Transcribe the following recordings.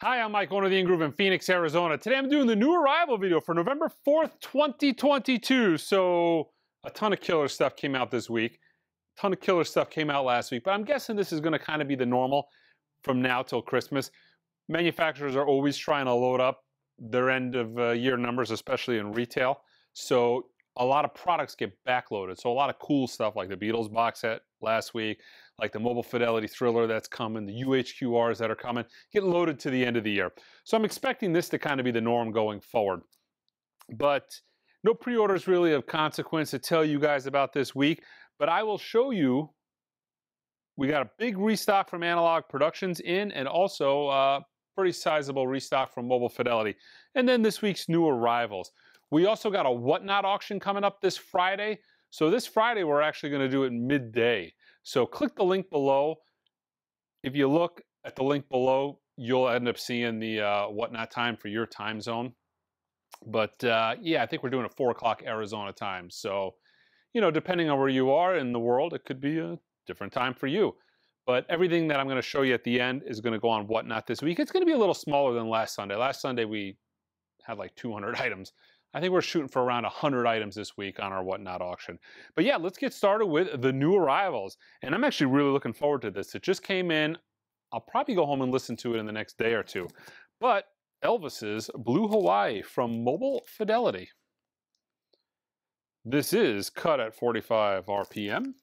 Hi, I'm Mike, owner of the In-Groove in Phoenix, Arizona. Today I'm doing the new arrival video for November 4th, 2022. So a ton of killer stuff came out this week. A ton of killer stuff came out last week, but I'm guessing this is going to kind of be the normal from now till Christmas. Manufacturers are always trying to load up their end of year numbers, especially in retail. So a lot of products get backloaded. So a lot of cool stuff like the Beatles box set last week, like the Mobile Fidelity Thriller that's coming, the UHQRs that are coming, get loaded to the end of the year. So I'm expecting this to kind of be the norm going forward. But no pre-orders really of consequence to tell you guys about this week, but I will show you we got a big restock from Analogue Productions in, and also pretty sizable restock from Mobile Fidelity. And then this week's new arrivals. We also got a Whatnot auction coming up this Friday. So this Friday, we're actually going to do it midday. So click the link below. If you look at the link below, you'll end up seeing the Whatnot time for your time zone. But yeah, I think we're doing it 4 o'clock Arizona time. So, you know, depending on where you are in the world, it could be a different time for you. But everything that I'm going to show you at the end is going to go on Whatnot this week. It's going to be a little smaller than last Sunday. Last Sunday, we had like 200 items. I think we're shooting for around 100 items this week on our Whatnot auction. But yeah, let's get started with the new arrivals. And I'm actually really looking forward to this. It just came in. I'll probably go home and listen to it in the next day or two. But Elvis's Blue Hawaii from Mobile Fidelity. This is cut at 45 RPM.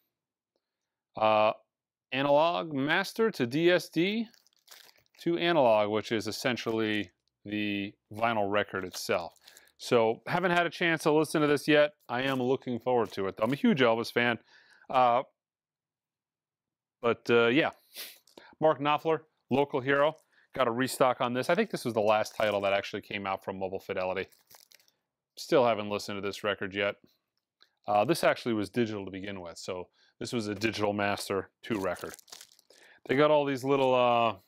Analog master to DSD to analog, which is essentially the vinyl record itself. So haven't had a chance to listen to this yet. I am looking forward to it, though. I'm a huge Elvis fan. Yeah, Mark Knopfler, local hero, got a restock on this. I think this was the last title that actually came out from Mobile Fidelity. Still haven't listened to this record yet. This actually was digital to begin with, so this was a Digital Master 2 record. They got all these little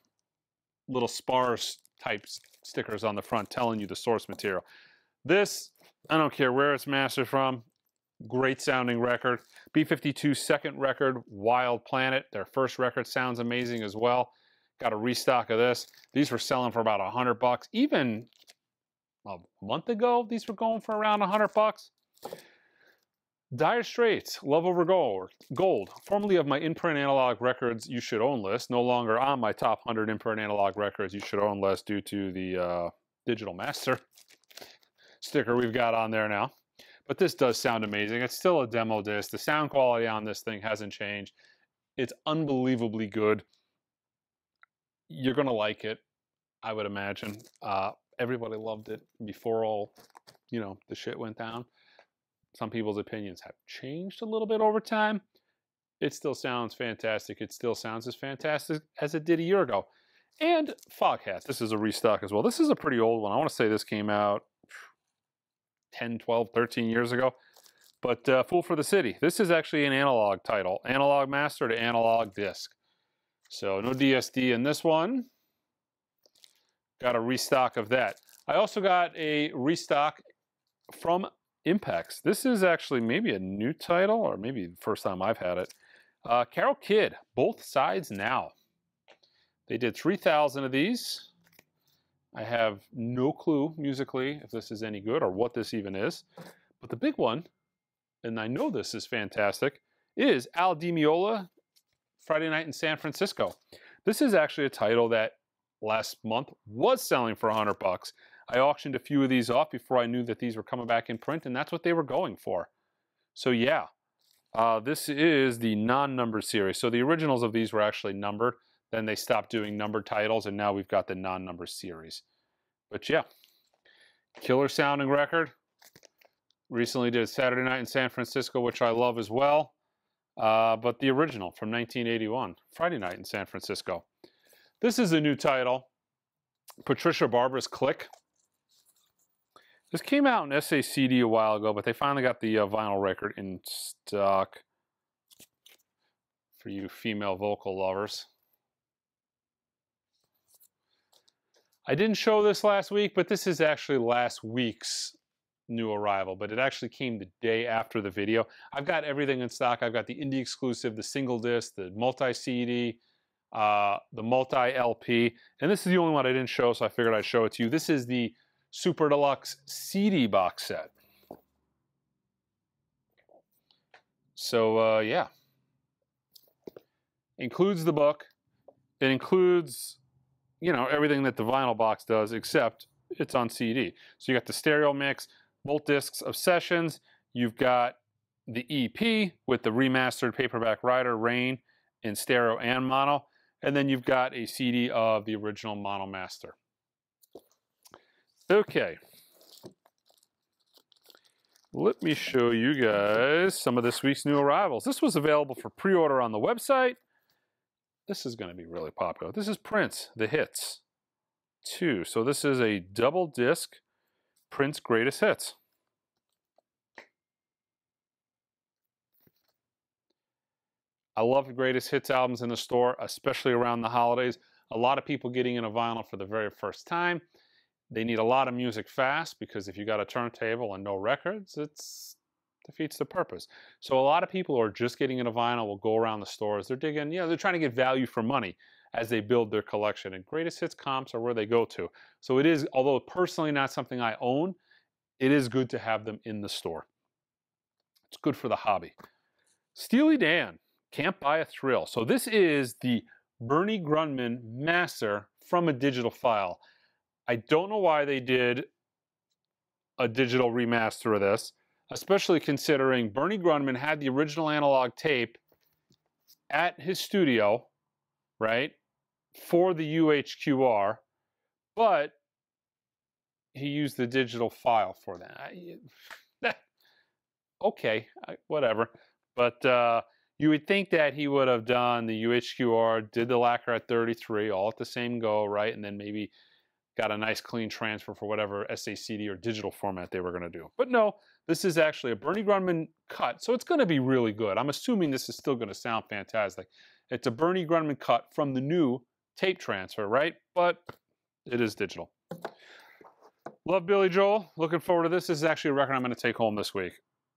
sparse type stickers on the front telling you the source material. This, I don't care where it's mastered from, great sounding record. B-52 second record, Wild Planet. Their first record sounds amazing as well. Got a restock of this. These were selling for about $100. Even a month ago, these were going for around $100. Dire Straits, Love Over Gold, formerly of my in-print analog records you should own list, no longer on my top 100 in-print analog records you should own list due to the Digital Master sticker we've got on there now. But this does sound amazing. It's still a demo disc. The sound quality on this thing hasn't changed. It's unbelievably good. You're going to like it, I would imagine. Everybody loved it before all, you know, the shit went down. Some people's opinions have changed a little bit over time. It still sounds fantastic. It still sounds as fantastic as it did a year ago. And Foghat, this is a restock as well. This is a pretty old one. I want to say this came out 10, 12, 13 years ago. But Fool for the City. This is actually an analog title. Analog master to analog disc. So no DSD in this one. Got a restock of that. I also got a restock from Impex. This is actually maybe a new title, or maybe the first time I've had it. Carol Kidd, Both Sides Now. They did 3,000 of these. I have no clue musically if this is any good or what this even is. But the big one, and I know this is fantastic, is Al Di Meola, Friday Night in San Francisco. This is actually a title that last month was selling for $100. I auctioned a few of these off before I knew that these were coming back in print, and that's what they were going for. So yeah, this is the non-numbered series. So the originals of these were actually numbered. Then they stopped doing numbered titles, and now we've got the non-numbered series. But yeah, killer sounding record. Recently did Saturday Night in San Francisco, which I love as well. But the original from 1981, Friday Night in San Francisco. This is a new title, Patricia Barber's Click. This came out in SACD a while ago, but they finally got the vinyl record in stock for you female vocal lovers. I didn't show this last week, but this is actually last week's new arrival, but it actually came the day after the video. I've got everything in stock. I've got the indie exclusive, the single disc, the multi-CD, the multi-LP, and this is the only one I didn't show, so I figured I'd show it to you. This is the Super Deluxe CD box set. So, yeah. Includes the book. It includes, you know, everything that the vinyl box does, except it's on CD. So you got the stereo mix, both discs of sessions. You've got the EP with the remastered paperback Rider, Rain in stereo and mono. And then you've got a CD of the original mono master. Okay. Let me show you guys some of this week's new arrivals. This was available for pre-order on the website. This is going to be really popular. This is Prince, The Hits 2. So this is a double disc Prince Greatest Hits. I love the Greatest Hits albums in the store, especially around the holidays. A lot of people getting in a vinyl for the very first time. They need a lot of music fast, because if you got a turntable and no records, it defeats the purpose. So a lot of people who are just getting in a vinyl will go around the stores. They're digging, you know, they're trying to get value for money as they build their collection. And Greatest Hits comps are where they go to. So it is, although personally not something I own, it is good to have them in the store. It's good for the hobby. Steely Dan, Can't Buy a Thrill. So this is the Bernie Grundman master from a digital file. I don't know why they did a digital remaster of this, especially considering Bernie Grundman had the original analog tape at his studio, right, for the UHQR, but he used the digital file for that. Okay, whatever. But you would think that he would have done the UHQR, did the lacquer at 33, all at the same go, right, and then maybe got a nice clean transfer for whatever SACD or digital format they were going to do. But no, this is actually a Bernie Grundman cut, so it's going to be really good. I'm assuming this is still going to sound fantastic. It's a Bernie Grundman cut from the new tape transfer, right? But it is digital. Love Billy Joel. Looking forward to this. This is actually a record I'm going to take home this week.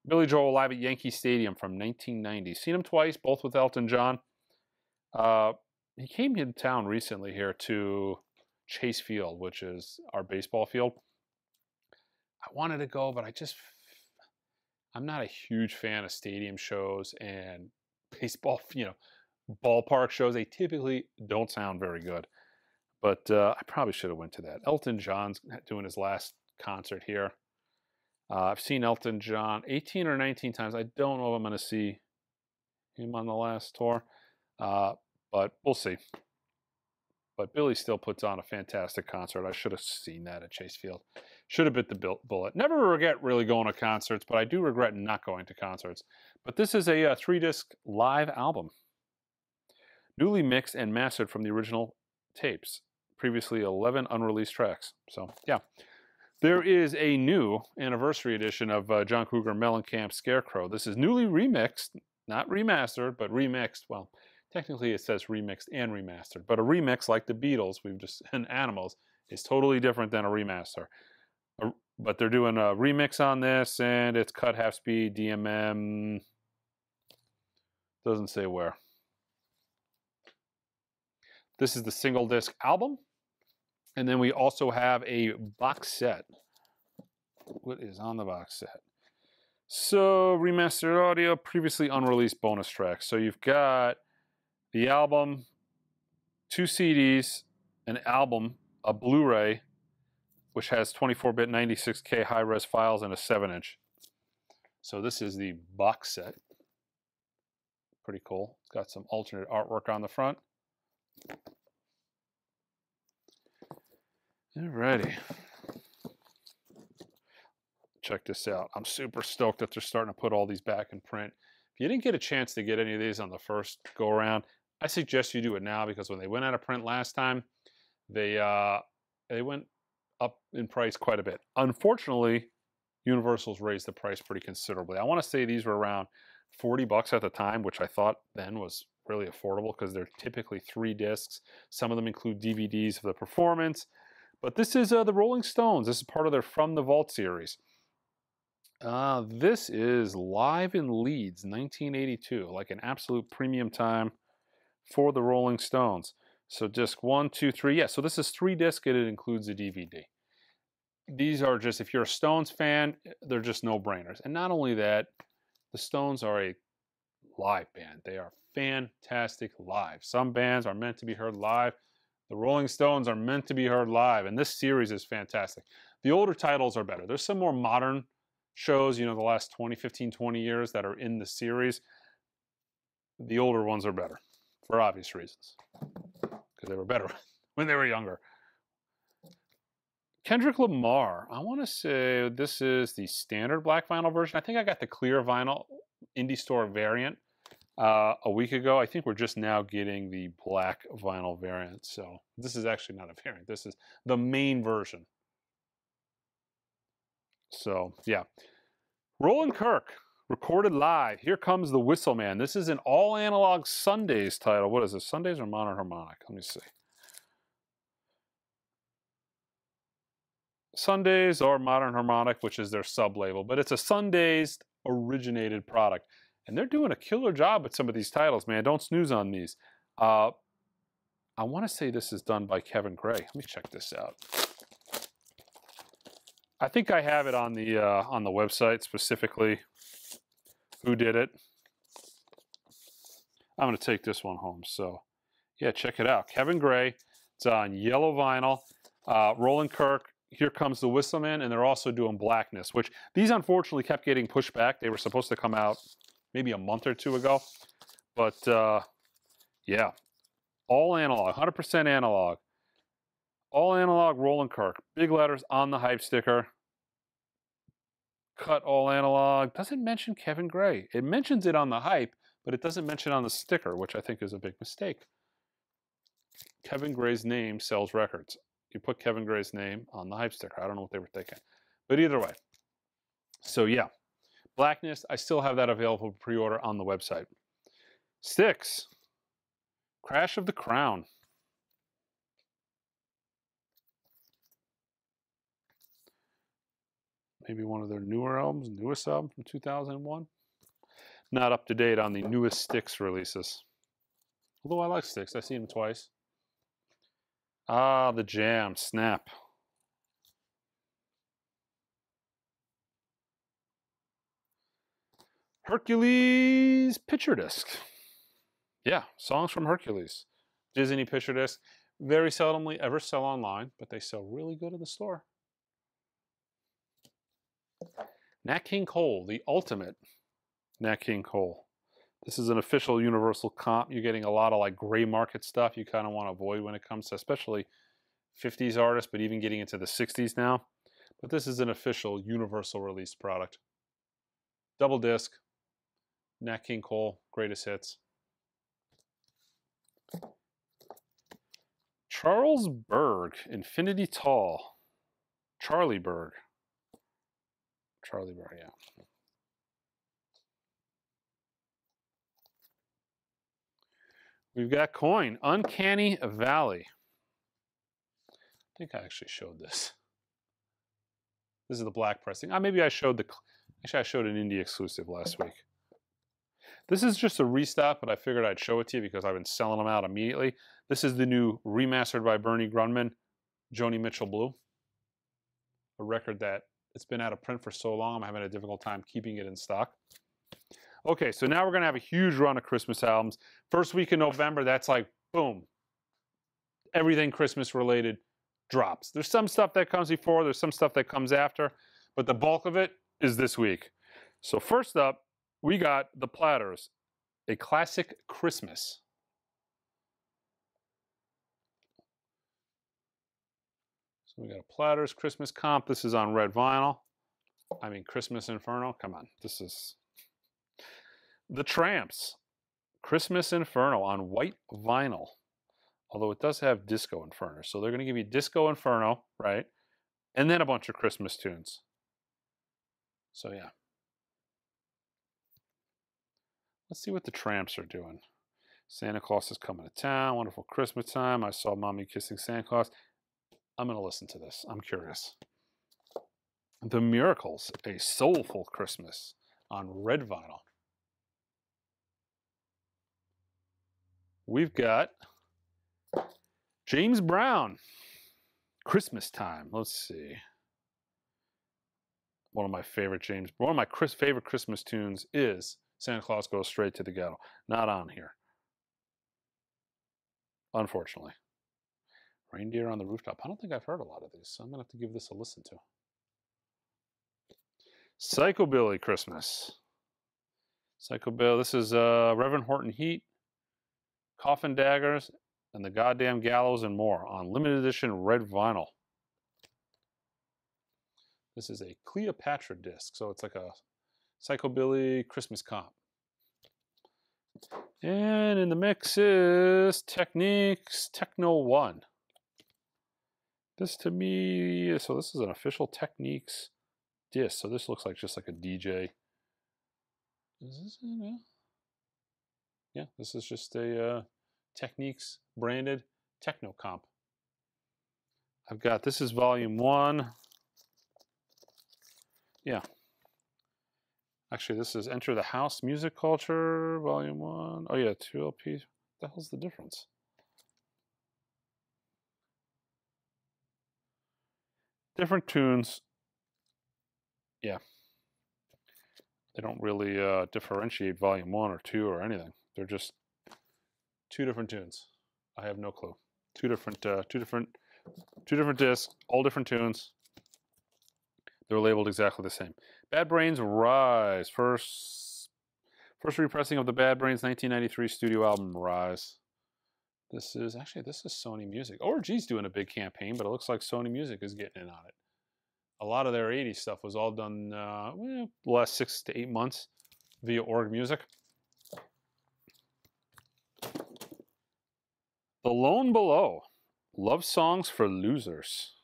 Billy Joel live at Yankee Stadium from 1990. Seen him twice, both with Elton John. He came in town recently here to Chase Field, which is our baseball field. I wanted to go, but I'm not a huge fan of stadium shows and baseball, you know, ballpark shows. They typically don't sound very good, but I probably should have went to that. Elton John's doing his last concert here. I've seen Elton John 18 or 19 times. I don't know if I'm going to see him on the last tour, but we'll see. But Billy still puts on a fantastic concert. I should have seen that at Chase Field. Should have bit the bullet. Never regret really going to concerts, but I do regret not going to concerts. But this is a 3-disc live album. Newly mixed and mastered from the original tapes. Previously 11 unreleased tracks. So, yeah. There is a new anniversary edition of John Cougar Mellencamp Scarecrow. This is newly remixed, not remastered, but remixed. Well, technically it says remixed and remastered, but a remix like the Beatles, and Animals, is totally different than a remaster. But they're doing a remix on this, and it's cut half speed, DMM, doesn't say where. This is the single disc album. And then we also have a box set. What is on the box set? So, remastered audio, previously unreleased bonus tracks. So you've got the album, 2 CDs, an album, a Blu-ray, which has 24-bit 96K high-res files and a 7-inch. So this is the box set. Pretty cool. It's got some alternate artwork on the front. Alrighty. Check this out. I'm super stoked that they're starting to put all these back in print. If you didn't get a chance to get any of these on the first go around, I suggest you do it now, because when they went out of print last time, they went up in price quite a bit. Unfortunately, Universal's raised the price pretty considerably. I want to say these were around $40 at the time, which I thought then was really affordable, because they're typically 3 discs. Some of them include DVDs of the performance. But this is the Rolling Stones. This is part of their From the Vault series. This is Live in Leeds, 1982, like an absolute premium time for the Rolling Stones. So disc 1, 2, 3. Yeah, so this is 3 discs and it includes a DVD. These are just, if you're a Stones fan, they're just no-brainers. And not only that, the Stones are a live band. They are fantastic live. Some bands are meant to be heard live. The Rolling Stones are meant to be heard live, and this series is fantastic. The older titles are better. There's some more modern shows, you know, the last 20, 15, 20 years that are in the series. The older ones are better, for obvious reasons, because they were better when they were younger. Kendrick Lamar, I want to say this is the standard black vinyl version. I think I got the clear vinyl indie store variant a week ago. I think we're just now getting the black vinyl variant. So this is actually not a variant. This is the main version. So yeah. Roland Kirk, recorded live. Here Comes the Whistle Man. This is an all analog Sundays title. What is this? Sundays or Modern Harmonic? Let me see. Sundays or Modern Harmonic, which is their sub-label, but it's a Sundays originated product. And they're doing a killer job with some of these titles, man. Don't snooze on these. I want to say this is done by Kevin Gray. Let me check this out. I think I have it on the website specifically who did it. I'm going to take this one home. So, yeah, check it out. Kevin Gray. It's on yellow vinyl. Roland Kirk. Here Comes the Whistle Man, and they're also doing Blackness, which these unfortunately kept getting pushed back. They were supposed to come out maybe a month or two ago. But, yeah, all analog, 100% analog. All analog Roland Kirk. Big letters on the hype sticker. Cut all analog. Doesn't mention Kevin Gray. It mentions it on the hype, but it doesn't mention on the sticker, which I think is a big mistake. Kevin Gray's name sells records. You put Kevin Gray's name on the hype sticker. I don't know what they were thinking. But either way. So yeah. Blackness, I still have that available for pre-order on the website. Styx. Crash of the Crown. Maybe one of their newer albums, newest album from 2001. Not up to date on the newest Styx releases. Although I like Styx. I've seen them twice. Ah, the Jam, Snap. Hercules picture disc. Yeah, songs from Hercules. Disney picture disc. Very seldomly ever sell online, but they sell really good in the store. Nat King Cole, the ultimate Nat King Cole. This is an official Universal comp. You're getting a lot of like gray market stuff you kind of want to avoid when it comes to especially 50s artists, but even getting into the 60s now. But this is an official Universal released product. Double disc, Nat King Cole, greatest hits. Charles Berg, Infinity Tall. Charlie Berg. Charlie Berg, yeah. We've got Coin, Uncanny Valley. I think I actually showed this. This is the black pressing. Maybe I showed the, actually I showed an indie exclusive last week. This is just a restock, but I figured I'd show it to you because I've been selling them out immediately. This is the new remastered by Bernie Grundman, Joni Mitchell Blue. A record that it's been out of print for so long, I'm having a difficult time keeping it in stock. Okay, so now we're going to have a huge run of Christmas albums. First week in November, that's like, boom. Everything Christmas related drops. There's some stuff that comes before, there's some stuff that comes after, but the bulk of it is this week. So first up, we got The Platters, A Classic Christmas. So we got a Platters Christmas comp. This is on red vinyl. I mean, Christmas Inferno. Come on, this is... The Tramps, Christmas Inferno on white vinyl. Although it does have Disco Inferno. So they're going to give you Disco Inferno, right? And then a bunch of Christmas tunes. So yeah. Let's see what the Tramps are doing. Santa Claus is coming to town. Wonderful Christmas time. I saw Mommy kissing Santa Claus. I'm going to listen to this. I'm curious. The Miracles, A Soulful Christmas on red vinyl. we've got James Brown, Christmas Time. Let's see. One of my favorite favorite Christmas tunes is Santa Claus Goes Straight to the Ghetto. Not on here, unfortunately. Reindeer on the Rooftop. I don't think I've heard a lot of these, so I'm going to have to give this a listen to. Psychobilly Christmas. Psychobilly. This is Reverend Horton Heat, Coffin Daggers, and the Goddamn Gallows and more on limited edition red vinyl. This is a Cleopatra disc, so it's like a Psychobilly Christmas comp. And in the mix is Techniques Techno 1. This to me, so this is an official Techniques disc, so this looks like just like a DJ. Is this it? Yeah, this is just a Techniques branded techno comp. I've got, this is volume 1. Yeah. Actually, this is Enter the House Music Culture, volume 1. Oh yeah, 2 LPs. What the hell's the difference? Different tunes. Yeah. They don't really differentiate volume 1 or 2 or anything. They're just 2 different tunes. I have no clue. Two different discs, all different tunes. They're labeled exactly the same. Bad Brains Rise. First repressing of the Bad Brains 1993 studio album Rise. This is Sony Music. ORG's doing a big campaign, but it looks like Sony Music is getting in on it. A lot of their 80s stuff was all done the last 6 to 8 months via Org Music. The Lone Below. Love Songs for Losers.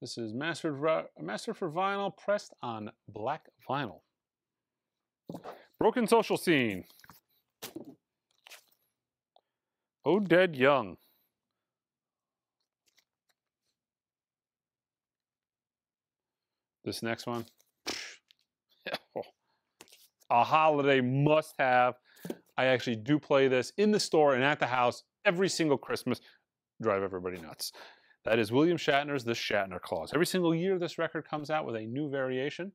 This is mastered for vinyl, pressed on black vinyl. Broken Social Scene. Oh Dead Young. This next one. A holiday must-have. I actually do play this in the store and at the house every single Christmas. Drive everybody nuts. That is William Shatner's The Shatner Clause. Every single year this record comes out with a new variation.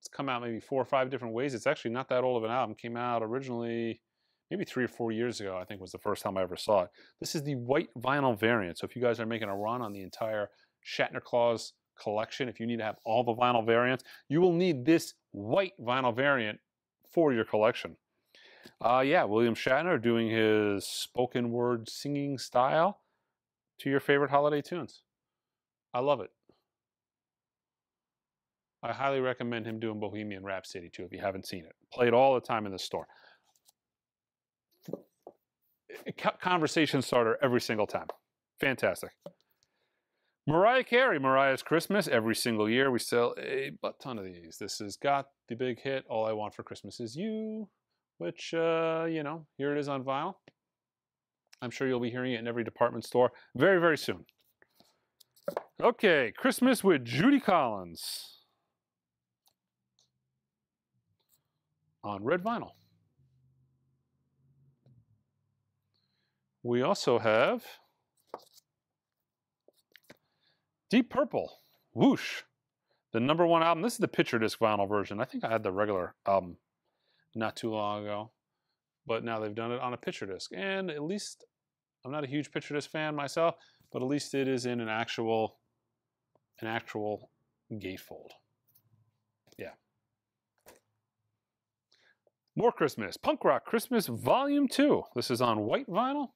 It's come out maybe 4 or 5 different ways. It's actually not that old of an album. It came out originally maybe 3 or 4 years ago, I think was the first time I ever saw it. This is the white vinyl variant. So if you guys are making a run on the entire Shatner Clause collection, if you need to have all the vinyl variants, you will need this white vinyl variant for your collection. Yeah, William Shatner doing his spoken word singing style to your favorite holiday tunes. I love it. I highly recommend him doing Bohemian Rhapsody too if you haven't seen it. Play it all the time in the store. Conversation starter every single time. Fantastic. Mariah Carey, Mariah's Christmas. Every single year we sell a ton of these. This has got the big hit, All I Want for Christmas Is You, which, you know, here it is on vinyl. I'm sure you'll be hearing it in every department store very, very soon. Okay, Christmas with Judy Collins on red vinyl. We also have Deep Purple, Whoosh, the #1 album. This is the picture disc vinyl version. I think I had the regular album not too long ago, but now they've done it on a picture disc. And at least, I'm not a huge picture disc fan myself, but at least it is in an actual gatefold. Yeah. More Christmas, Punk Rock Christmas Volume 2. This is on white vinyl.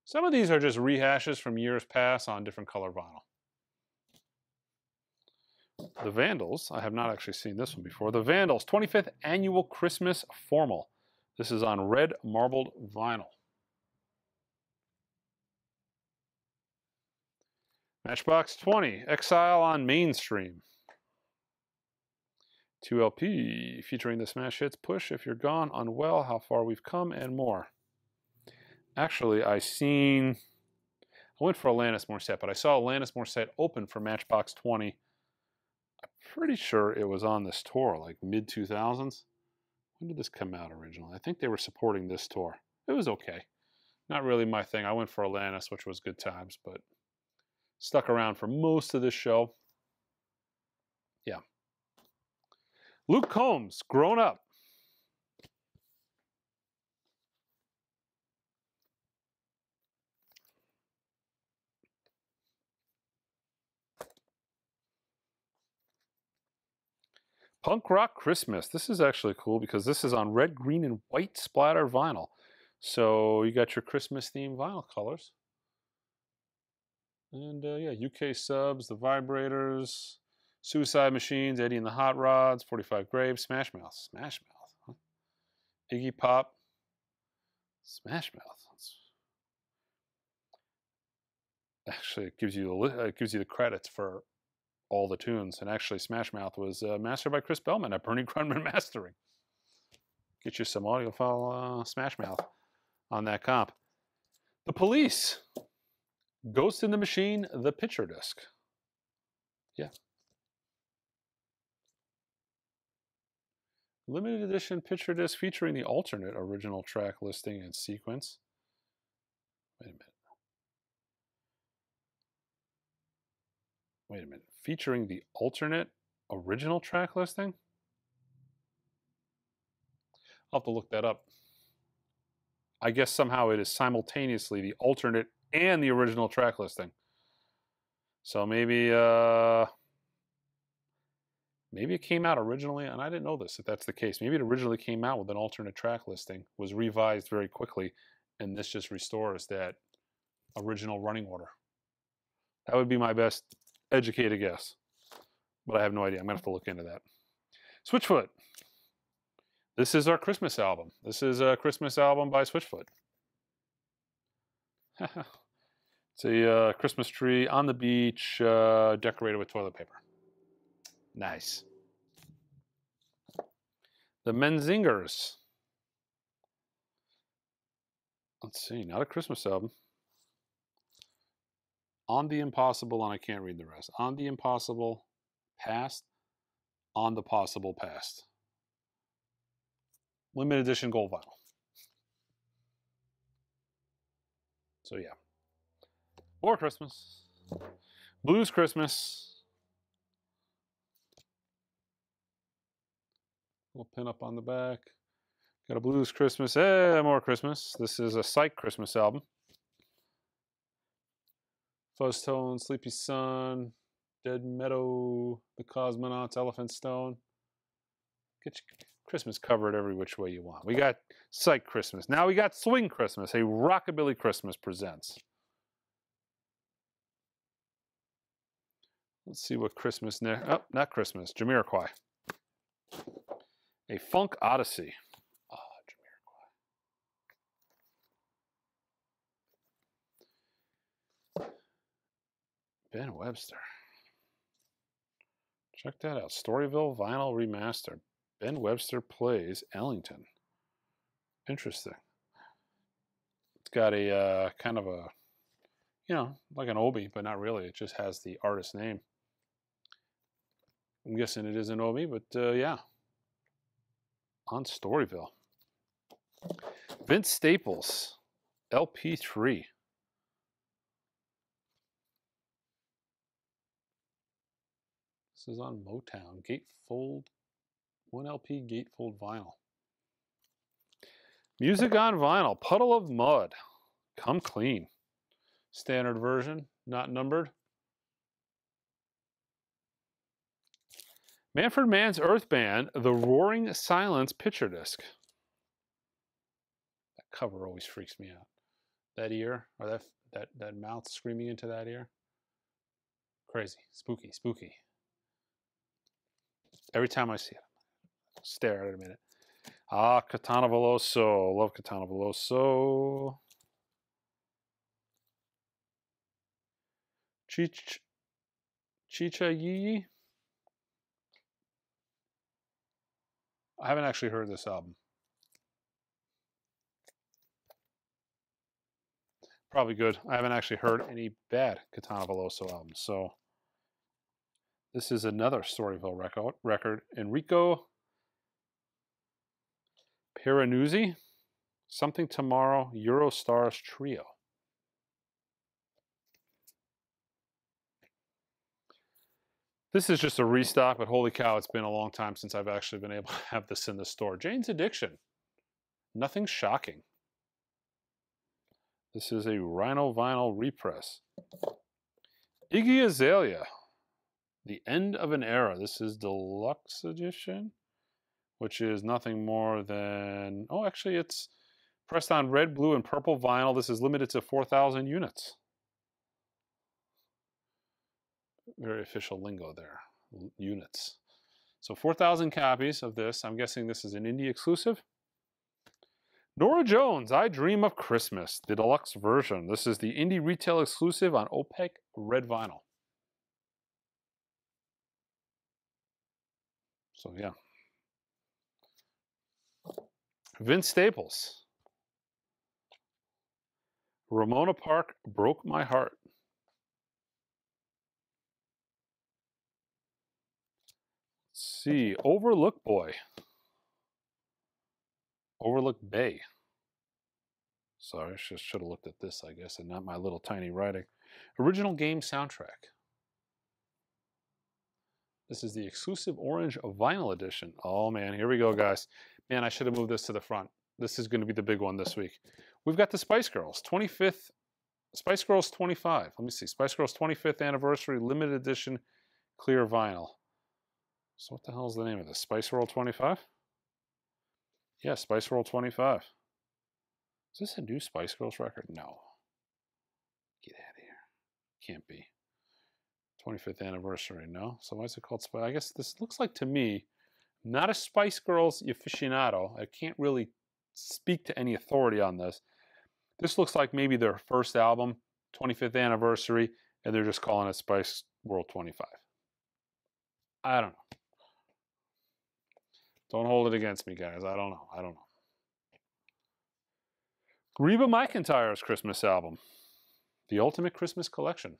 Some of these are just rehashes from years past on different color vinyl. The Vandals, I have not actually seen this one before. The Vandals, 25th Annual Christmas Formal. This is on red marbled vinyl. Matchbox 20, Exile on Mainstream. 2 LP featuring the smash hits Push, If You're Gone, Unwell, How Far We've Come, and more. Actually, I went for Alanis Morissette, but I saw Alanis Morissette open for Matchbox 20. Pretty sure it was on this tour, like mid-2000s. When did this come out originally? I think they were supporting this tour. It was okay. Not really my thing. I went for Atlantis, which was good times, but stuck around for most of this show. Yeah. Luke Combs, Grown Up. Punk Rock Christmas. This is actually cool because this is on red, green, and white splatter vinyl. So you got your Christmas themed vinyl colors. And yeah, UK Subs, The Vibrators, Suicide Machines, Eddie and the Hot Rods, 45 Graves, Smash Mouth. Smash Mouth. Huh? Iggy Pop. Smash Mouth. Actually, it gives you the credits for all the tunes. And actually, Smash Mouth was mastered by Chris Bellman at Bernie Grundman Mastering. Get you some audiophile Smash Mouth on that comp. The Police. Ghost in the Machine, the picture disc. Yeah. Limited edition picture disc featuring the alternate original track listing and sequence. Wait a minute. Wait a minute. Featuring the alternate original track listing? I'll have to look that up. I guess somehow it is simultaneously the alternate and the original track listing. So maybe maybe it came out originally, and I didn't know this, if that's the case. Maybe it originally came out with an alternate track listing, was revised very quickly, and this just restores that original running order. That would be my best educated guess. But I have no idea. I'm going to have to look into that. Switchfoot. This is our Christmas album. This is a Christmas album by Switchfoot. It's a Christmas tree on the beach, decorated with toilet paper. Nice. The Menzingers. Let's see, not a Christmas album. On the Impossible, and I can't read the rest. On the Impossible, Past, On the Possible Past. Limited edition gold vinyl. So yeah. More Christmas. Blues Christmas. Little pin up on the back. Got a Blues Christmas. More Christmas. This is a Psych Christmas album. Fuzztone, Sleepy Sun, Dead Meadow, The Cosmonauts, Elephant Stone. Get your Christmas covered every which way you want. We got Psych Christmas. Now we got Swing Christmas. A Rockabilly Christmas presents. Let's see what Christmas next. Oh, not Christmas. Jamiroquai. A Funk Odyssey. Ah, Jamiroquai. Ben Webster. Check that out. Storyville vinyl remaster. Ben Webster plays Ellington. Interesting. It's got a kind of a, you know, like an Obi, but not really. It just has the artist name. I'm guessing it is an Obi, but yeah. On Storyville. Vince Staples, LP3. This is on Motown. Gatefold, 1LP gatefold vinyl. Music on vinyl. Puddle of Mud. Come Clean. Standard version, not numbered. Manfred Mann's Earth Band, The Roaring Silence picture disc. That cover always freaks me out. That ear, or that mouth screaming into that ear. Crazy, spooky, spooky. Every time I see it, I stare at it a minute. Ah, Caetano Veloso. Love Caetano Veloso. Chicha Yee. I haven't actually heard this album. Probably good. I haven't actually heard any bad Caetano Veloso albums. So This is another Storyville record. Enrico Piranuzzi, Something Tomorrow, Eurostars Trio. This is just a restock, but holy cow, it's been a long time since I've actually been able to have this in the store. Jane's Addiction. Nothing shocking. This is a Rhino Vinyl repress. Iggy Azalea. The End of an Era. This is deluxe edition, which is nothing more than, oh, actually it's pressed on red, blue, and purple vinyl. This is limited to 4,000 units. Very official lingo there, units. So 4,000 copies of this. I'm guessing this is an indie exclusive. Norah Jones, I Dream of Christmas, the deluxe version. This is the indie retail exclusive on opaque red vinyl. So yeah. Vince Staples. Ramona Park, Broke My Heart. Let's see, Overlook Boy. Overlook Bay. Sorry, I should have looked at this, I guess, and not my little tiny writing. Original game soundtrack. This is the exclusive orange vinyl edition. Oh man, here we go, guys. Man, I should have moved this to the front. This is going to be the big one this week. We've got the Spice Girls, 25th, Spice Girls 25. Let me see, Spice Girls 25th anniversary limited edition clear vinyl. So what the hell is the name of this? Spice World 25? Yeah, Spice World 25. Is this a new Spice Girls record? No. Get out of here. Can't be. 25th anniversary, no? So why is it called Spice? I guess this looks like, to me, not a Spice Girls aficionado. I can't really speak to any authority on this. This looks like maybe their first album, 25th anniversary, and they're just calling it Spice World 25. I don't know. Don't hold it against me, guys. I don't know. I don't know. Reba McEntire's Christmas album, The Ultimate Christmas Collection.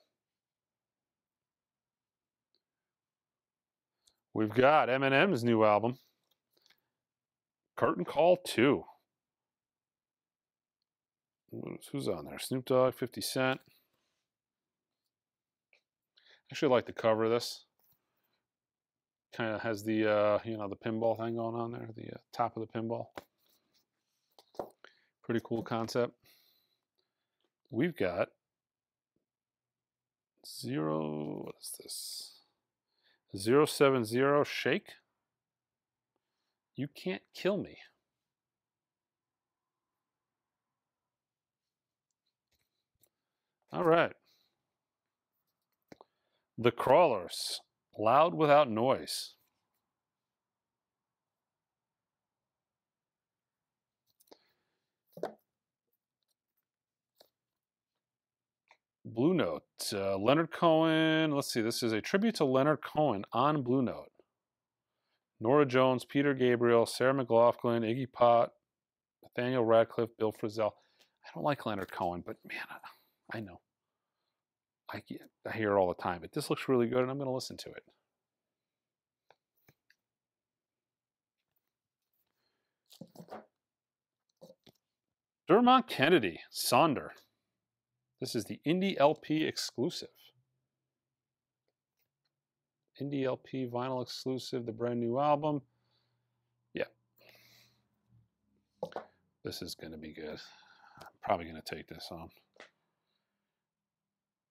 We've got Eminem's new album, Curtain Call 2. Who's on there? Snoop Dogg, 50 Cent. I actually like the cover of this. Kind of has the, you know, the pinball thing going on there, the top of the pinball. Pretty cool concept. We've got what is this? 070 Shake. You Can't Kill Me. All right. The Crawlers, Loud Without Noise. Blue Note, Leonard Cohen. Let's see, this is a tribute to Leonard Cohen on Blue Note. Norah Jones, Peter Gabriel, Sarah McLachlan, Iggy Pop, Nathaniel Radcliffe, Bill Frisell. I don't like Leonard Cohen, but man, I know. I hear it all the time, but this looks really good, and I'm going to listen to it. Dermot Kennedy, Sonder. This is the Indie LP exclusive. Indie LP vinyl exclusive, the brand new album. Yeah. This is going to be good. I'm probably going to take this home.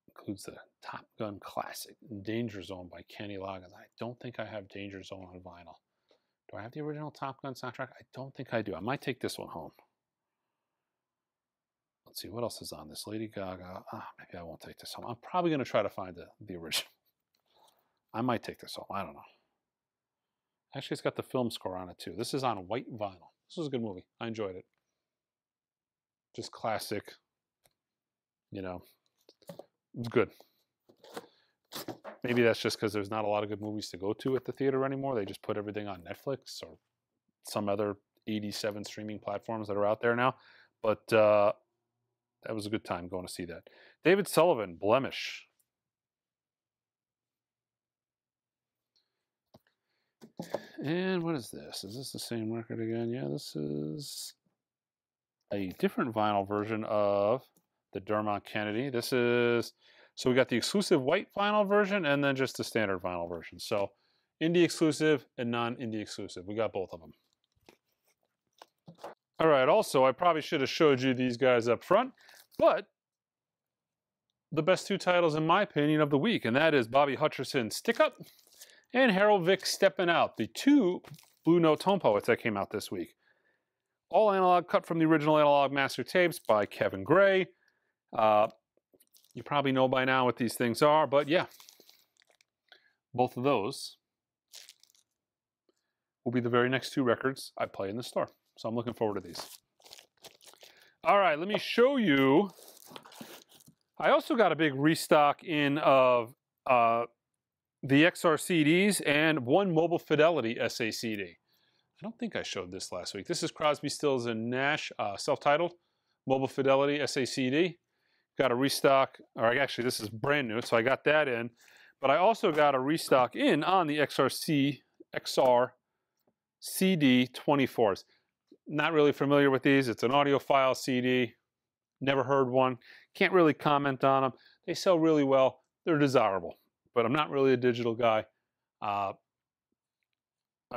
Includes the Top Gun classic, Danger Zone by Kenny Loggins. I don't think I have Danger Zone on vinyl. Do I have the original Top Gun soundtrack? I don't think I do. I might take this one home. Let's see, what else is on this? Lady Gaga. Maybe I won't take this home. I'm probably going to try to find the original. I might take this home. I don't know. Actually, it's got the film score on it, too. This is on white vinyl. This was a good movie. I enjoyed it. Just classic. You know, it's good. Maybe that's just because there's not a lot of good movies to go to at the theater anymore. They just put everything on Netflix or some other 87 streaming platforms that are out there now. But that was a good time going to see that. David Sullivan, Blemish. And what is this? Is this the same record again? Yeah, this is a different vinyl version of the Dermot Kennedy. This is, so we got the exclusive white vinyl version and then just the standard vinyl version. So indie exclusive and non-indie exclusive. We got both of them. All right, also, I probably should have showed you these guys up front, but the best two titles, in my opinion, of the week, and that is Bobby Hutcherson's Stick Up and Harold Vick Steppin' Out, the two Blue Note Tone Poets that came out this week. All analog, cut from the original Analog master tapes by Kevin Gray. You probably know by now what these things are, but yeah, both of those will be the very next two records I play in the store. So I'm looking forward to these. All right, let me show you. I also got a big restock in of the XR CDs and one Mobile Fidelity SA CD. I don't think I showed this last week. This is Crosby, Stills and Nash, self-titled Mobile Fidelity SA CD. Got a restock, or actually this is brand new, so I got that in. But I also got a restock in on the XR CD 24s. Not really familiar with these. It's an audiophile CD. Never heard one. Can't really comment on them. They sell really well. They're desirable. But I'm not really a digital guy. I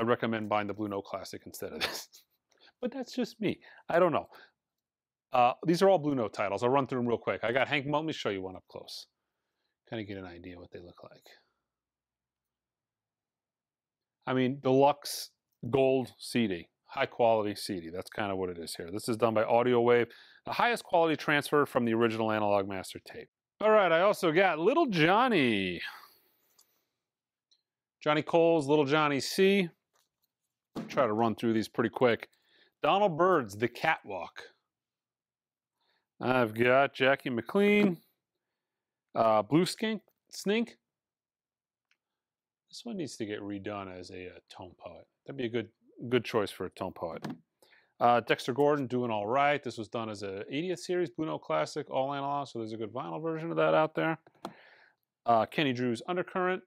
recommend buying the Blue Note Classic instead of this. But that's just me. I don't know. These are all Blue Note titles. I'll run through them real quick. I got Hank Moulton. Let me show you one up close. Kind of get an idea what they look like. I mean, deluxe gold CD. High quality CD. That's kind of what it is here. This is done by Audio Wave, the highest quality transfer from the original Analog master tape. All right, I also got Little Johnny. Johnny Cole's Little Johnny C. I'll try to run through these pretty quick. Donald Byrd's The Catwalk. I've got Jackie McLean, Blue Snink. This one needs to get redone as a tone poet. That'd be a good choice for a tone poet. Dexter Gordon, Doing All Right. This was done as a 80th series Blue Note Classic, all analog, so there's a good vinyl version of that out there. Kenny Drew's Undercurrent.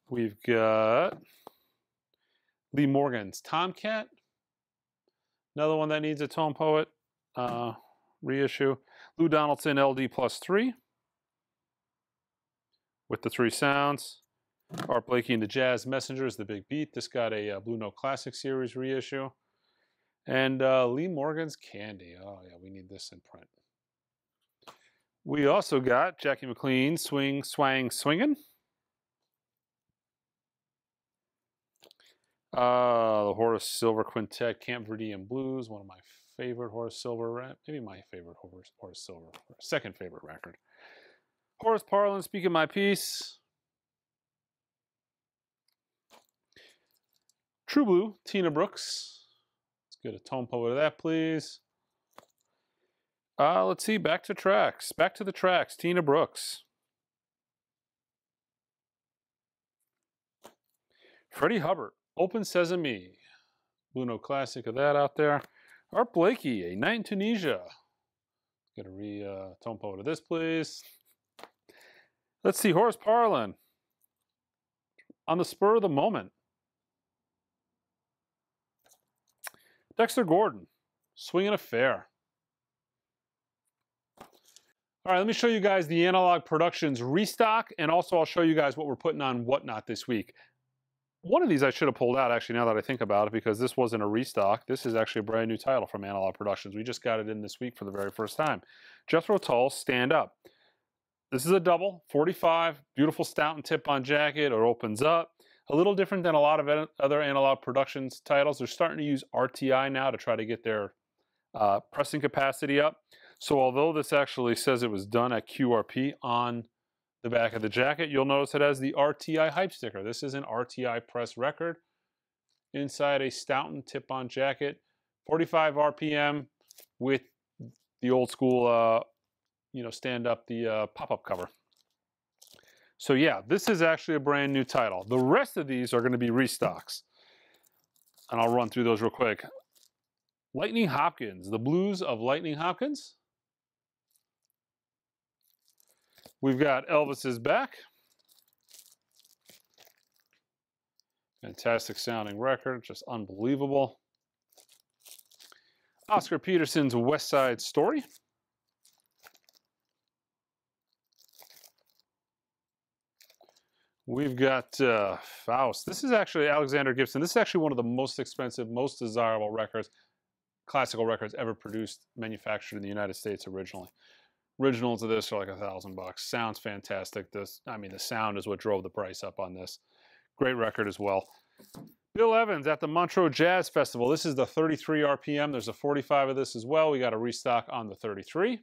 We've got Lee Morgan's Tomcat. Another one that needs a tone poet reissue. Lou Donaldson LD+3 with the 3 sounds. Art Blakey and the Jazz Messengers, The Big Beat. This got a Blue Note Classic Series reissue. And Lee Morgan's Candy. Oh, yeah, we need this in print. We also got Jackie McLean, Swing, Swang, Swingin'. The Horace Silver Quintet, Camp Verdean Blues, one of my favorite Horace Silver, maybe my favorite Horace Silver, second favorite record. Horace Parlan, Speaking My Piece. True Blue, Tina Brooks. Let's get a tone poet of that, please. Let's see, Back to the Tracks, Tina Brooks. Freddie Hubbard, Open Sesame. Blue Note Classic of that out there. Art Blakey, A Night in Tunisia. Get a tone poet of this, please. Let's see, Horace Parlan. On the Spur of the Moment. Dexter Gordon, Swingin' Affair. All right, let me show you guys the Analog Productions restock, and also I'll show you guys what we're putting on Whatnot this week. One of these I should have pulled out, actually, now that I think about it, because this wasn't a restock. This is actually a brand new title from Analog Productions. We just got it in this week for the very first time. Jethro Tull's Stand Up. This is a double, 45, beautiful stout and tip-on jacket. It opens up. A little different than a lot of other Analog Productions titles. They're starting to use RTI now to try to get their pressing capacity up. So although this actually says it was done at QRP on the back of the jacket, you'll notice it has the RTI hype sticker. This is an RTI press record inside a Stoughton tip-on jacket, 45 RPM with the old school, stand up the pop-up cover. So yeah, this is actually a brand new title. The rest of these are going to be restocks, and I'll run through those real quick. Lightning Hopkins, The Blues of Lightning Hopkins. We've got Elvis Is Back. Fantastic sounding record, just unbelievable. Oscar Peterson's West Side Story. We've got Faust. This is actually Alexander Gibson. This is actually one of the most expensive, most desirable records, classical records ever produced, manufactured in the United States originally. Originals of this are like $1,000. Sounds fantastic. This, I mean, the sound is what drove the price up on this. Great record as well. Bill Evans at the Montreux Jazz Festival. This is the 33 RPM. There's a 45 of this as well. We got a restock on the 33.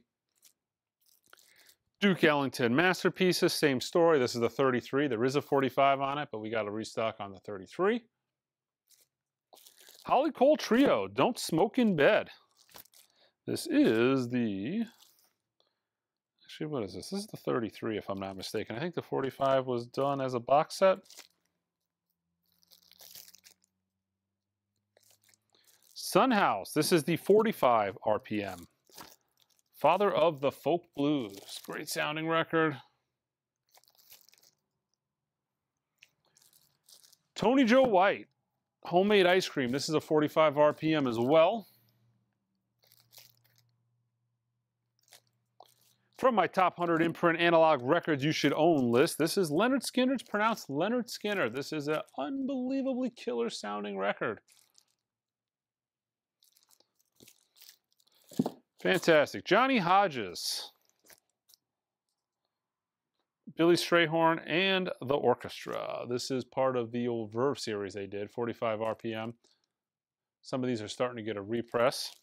Duke Ellington Masterpieces, same story. This is the 33. There is a 45 on it, but we got a restock on the 33. Holly Cole Trio, Don't Smoke in Bed. This is the... Actually, what is this? This is the 33, if I'm not mistaken. I think the 45 was done as a box set. Sunhouse. This is the 45 RPM. Father of the Folk Blues. Great sounding record. Tony Joe White. Homemade Ice Cream. This is a 45 RPM as well. From my top 100 imprint analog records you should own list, this is Leonard Skinner. It's pronounced Leonard Skinner. This is an unbelievably killer sounding record. Fantastic. Johnny Hodges, Billy Strayhorn, and the orchestra. This is part of the old Verve series they did, 45 RPM. Some of these are starting to get a repress.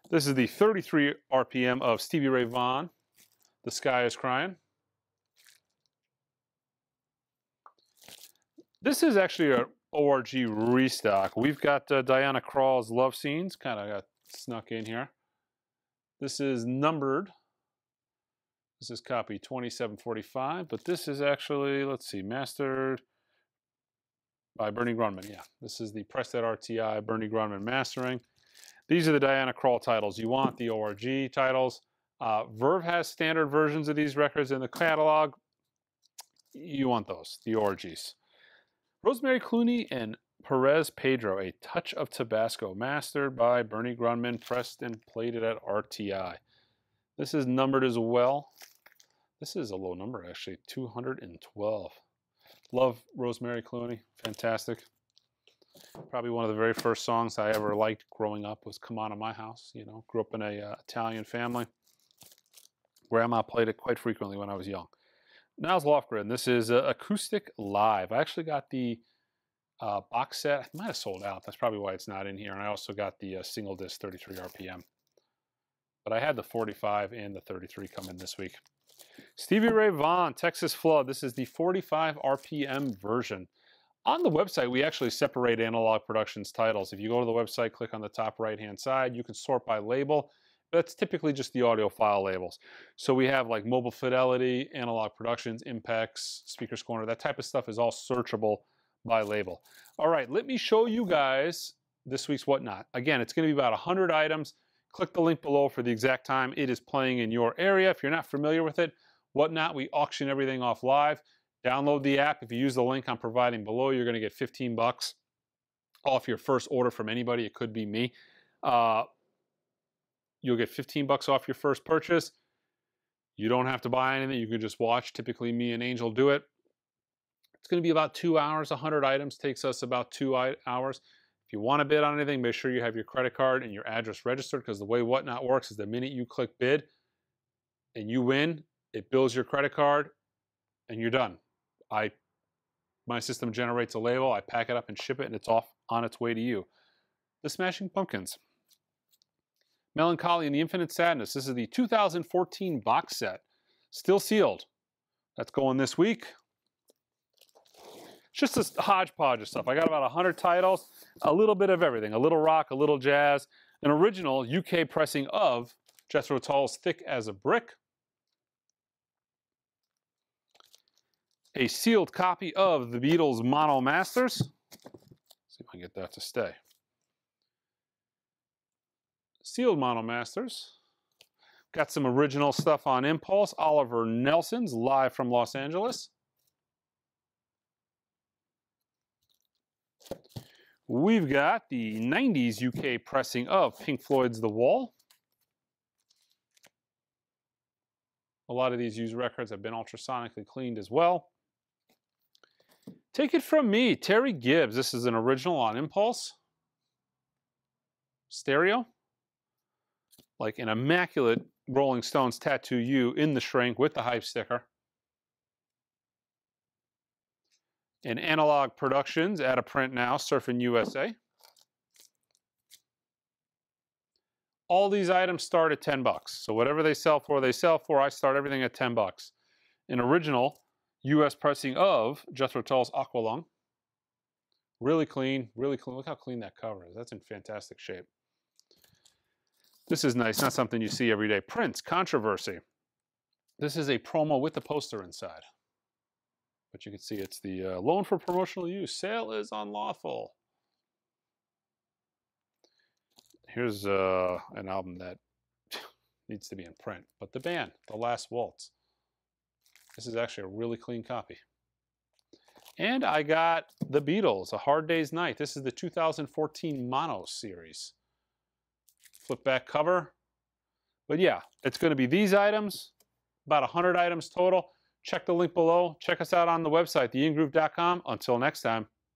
This is the 33 RPM of Stevie Ray Vaughan, The Sky is Crying. This is actually an ORG restock. We've got Diana Krall's Love Scenes, kind of got snuck in here. This is numbered. This is copy 2745, but this is actually, let's see, mastered by Bernie Grunman. Yeah, this is the Prested RTI Bernie Grunman mastering. These are the Diana Krall titles. You want the ORG titles. Verve has standard versions of these records in the catalog. You want those, the ORGs. Rosemary Clooney and Perez Pedro, A Touch of Tabasco, mastered by Bernie Grunman, pressed and plated at RTI. This is numbered as well. This is a low number, actually, 212. Love Rosemary Clooney, fantastic. Probably one of the very first songs I ever liked growing up was Come On to My House. You know, grew up in a Italian family. Grandma played it quite frequently when I was young. Now's Lofgren. This is Acoustic Live. I actually got the box set. I might have sold out. That's probably why it's not in here. And I also got the single disc 33 RPM. But I had the 45 and the 33 come in this week. Stevie Ray Vaughan, Texas Flood. This is the 45 RPM version. On the website, we actually separate Analog Productions titles. If you go to the website, click on the top right-hand side, you can sort by label. That's typically just the audiophile labels. So we have like Mobile Fidelity, Analog Productions, Impex, Speaker's Corner. That type of stuff is all searchable by label. All right, let me show you guys this week's Whatnot. Again, it's going to be about 100 items. Click the link below for the exact time it is playing in your area. If you're not familiar with it, Whatnot, we auction everything off live. Download the app. If you use the link I'm providing below, you're going to get 15 bucks off your first order from anybody. It could be me. You'll get 15 bucks off your first purchase. You don't have to buy anything. You can just watch. Typically, me and Angel do it. It's going to be about 2 hours. 100 items takes us about 2 hours. If you want to bid on anything, make sure you have your credit card and your address registered, because the way Whatnot works is the minute you click bid and you win, it bills your credit card and you're done. My system generates a label, I pack it up and ship it, and it's off on its way to you. The Smashing Pumpkins. Melancholy and the Infinite Sadness. This is the 2014 box set. Still sealed. That's going this week. It's just a hodgepodge of stuff. I got about 100 titles, a little bit of everything. A little rock, a little jazz. An original UK pressing of Jethro Tull's Thick as a Brick. A sealed copy of the Beatles' Mono Masters. See if I can get that to stay. Sealed Mono Masters. Got some original stuff on Impulse. Oliver Nelson's Live from Los Angeles. We've got the 90s UK pressing of Pink Floyd's The Wall. A lot of these used records have been ultrasonically cleaned as well. Take It From Me, Terry Gibbs. This is an original on Impulse. Stereo. Like an immaculate Rolling Stones Tattoo You in the shrink with the hype sticker. And Analogue Productions, out of print now, Surfing USA. All these items start at 10 bucks. So whatever they sell for, they sell for. I start everything at 10 bucks. An original US pressing of Jethro Tull's Aqualung. Really clean, really clean. Look how clean that cover is. That's in fantastic shape. This is nice, not something you see every day. Prince, Controversy. This is a promo with the poster inside. But you can see it's the loan for promotional use. Sale is unlawful. Here's an album that needs to be in print. But the band, The Last Waltz. This is actually a really clean copy. And I got the Beatles, A Hard Day's Night. This is the 2014 Mono series. Flip back cover. But yeah, it's going to be these items, about 100 items total. Check the link below. Check us out on the website, theingroove.com. Until next time.